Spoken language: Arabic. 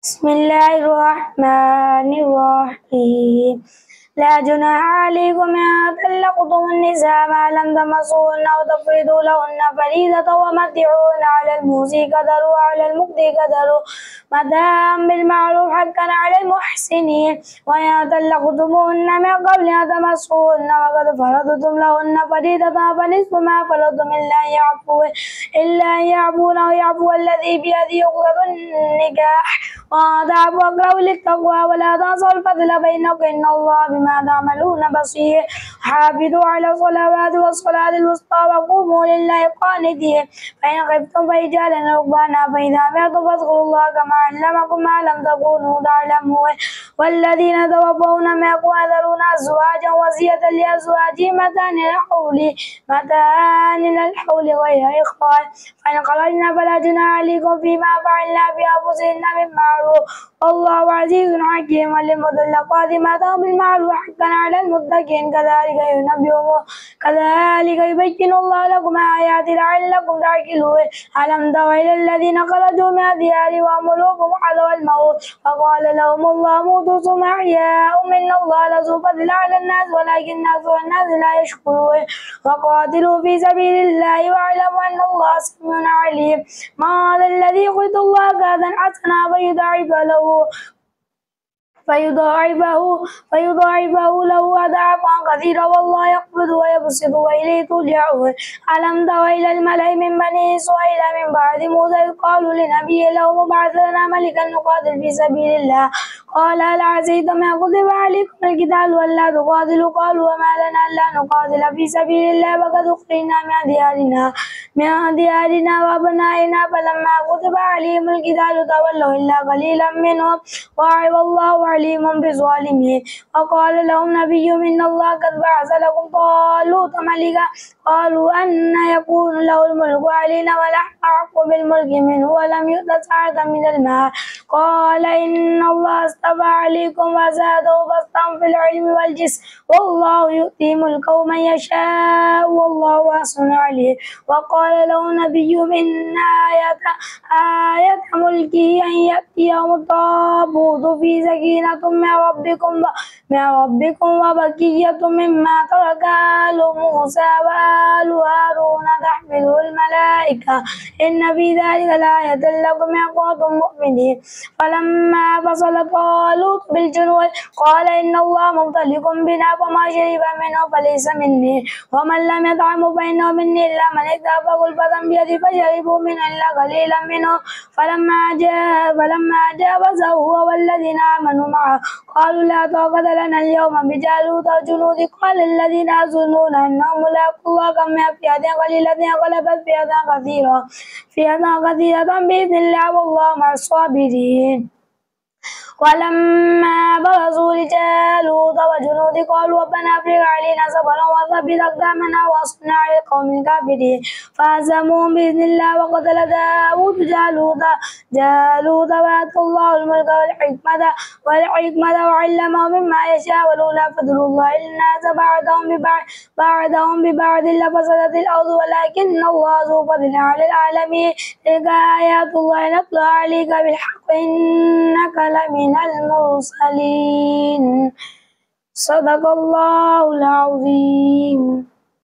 بسم الله الرحمن الرحيم. لا جناح عليكم إن طلقتم النساء ما لم تمسوهن أو تفرضوا لهن فريضة ومتعوهن على الموسع قدره وعلى المقتر قدره متاعا بالمعروف حقا على المحسنين. وإن طلقتموهن من قبل أن تمسوهن وقد فرضتم لهن فريضة فنصف ما فرضتم إلا أن يعفون أو يعفو الذي بيده عقدة النكاح وأن تعفوا أقرب للتقوى ولا تنسوا الفضل بينكم إن الله بما تعملون بصير. حافظوا على الصلوات والصلاة الوسطى وقوموا لله قانتين. فإن خفتم فرجالا أو ركبانا فإذا أمرتم فاذكروا الله كما علمكم ما لم تكونوا تعلمون. والذين توفون منكم يذرون أزواجا وصية لأزواجهم متاعا إلى الحول غير إخراج فإن خرجنا فلا جناح عليكم فيما فعلنا في أنفسهن بالمعروف والله عزيز حكيم. وللمطلقات متاع بالمعروف حقا على المتقين كذلك يبين الله لكم آياته لعلكم تعقلون. ألم تر إلى الذين خرجوا من ديارهم وأموالهم حذر الموت فقال لهم الله موتوا ثم أحياهم إن الله لذو فضل على الناس ولكن أكثر الناس لا يشكرون. وقاتلوا في سبيل الله واعلموا أن الله سميع عليم. ما هذا الذي يقرض الله قرضا حسنا فيضاعفه له أضعافا كثيرا والله يقبض ويبسط وإليه ترجعون. ألم تر إلى الملأ من بني إسرائيل من بعد موسى إذ قالوا لنبي له ابعث لنا ملكا نقاتل في سبيل الله قال هل عسيتم إن كتب عليكم القتال ألا تقاتلوا قالوا وما لنا ألا نقاتل في سبيل الله وقد أخرجنا من ديارنا وأبنائنا فلما كتب عليهم القتال تولوا إلا قليلا منهم والله عليم بالظالمين. وقال لهم نبيهم إن الله قد بعث لكم طالوت ملكا قالوا أن يكون له الملك علينا ونحن أحق بالملك منه ولم يؤت سعة من المال قال إن الله اصطفى عليكم وزاده بسطا في العلم والجسم والله يؤتي ملكه من يشاء والله واسع عليم. وقال له نبيهم إن آية ملكه أن يأتيهم الطابوت في سكينة من ربكم وبقية مما ترك آل موسى وآل هارون تحمله الملائكة إن في ذلك لآية لكم إن كنتم مؤمنين. فلما فصل طالوت بالجنود قال إن الله مبتليكم بنا فما شرب منه فليس مني ومن لم يطعمه فإنه مني إلا من اكتفى غرفة بيده فشربوا منه إلا قليلا منه. فلما جاوزه هو والذين آمنوا معه قالوا لا طاقة لنا اليوم بجالوت وجنوده قال الذين يظنون أنهم ملاقو الله كم من فئة قليلة غلبت فئة كثيرة بإذن الله والله مع الصابرين. ولما برزوا لجالوت وجنوده قالوا ربنا افرغ علينا صبرا وثبت أقدامنا وانصرنا على القوم الكافرين فهزموهم بإذن الله. وقتل داود جالوت وآتاه الله الملك والحكمة وعلمه مما يشاء ولولا فضل الله الناس بعدهم ببعض لفسدت الأرض ولكن الله ذو فضل على العالمين. تلك آيات الله نتلوها عليك بالحق إنك لمن المرسلين. صدق الله العظيم.